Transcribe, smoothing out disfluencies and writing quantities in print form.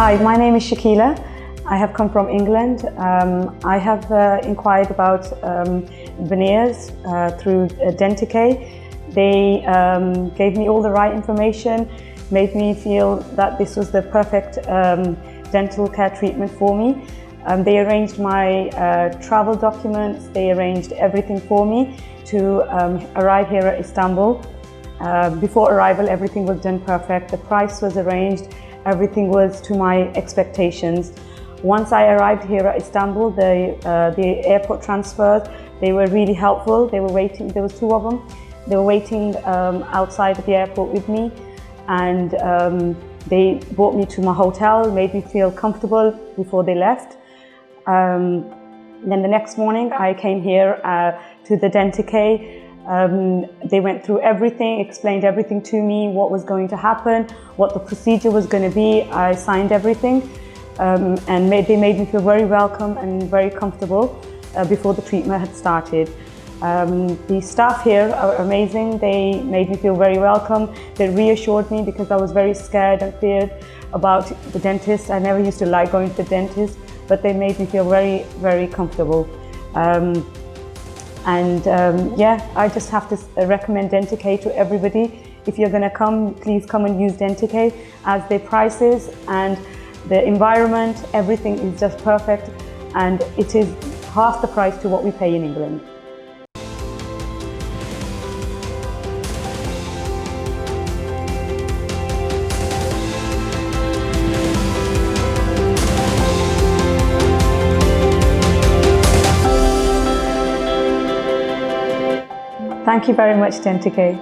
Hi, my name is Shakila. I have come from England. I have inquired about veneers through Denticare. They gave me all the right information, made me feel that this was the perfect dental care treatment for me. They arranged my travel documents, they arranged everything for me to arrive here at Istanbul. Before arrival, everything was done perfect. The price was arranged, everything was to my expectations. Once I arrived here at Istanbul, the airport transfers, they were really helpful. They were waiting, there was two of them. They were waiting outside the airport with me, and they brought me to my hotel, made me feel comfortable before they left. Then the next morning I came here to the Denticare. They went through everything, explained everything to me, what was going to happen, what the procedure was going to be. I signed everything, and they made me feel very welcome and very comfortable before the treatment had started. The staff here are amazing. They made me feel very welcome. They reassured me because I was very scared and feared about the dentist. I never used to like going to the dentist, but they made me feel very, very comfortable. Yeah, I just have to recommend Denticare to everybody. If you're going to come, please come and use Denticare, as their prices and the environment, everything is just perfect, and it is half the price to what we pay in England. Thank you very much, Denticare.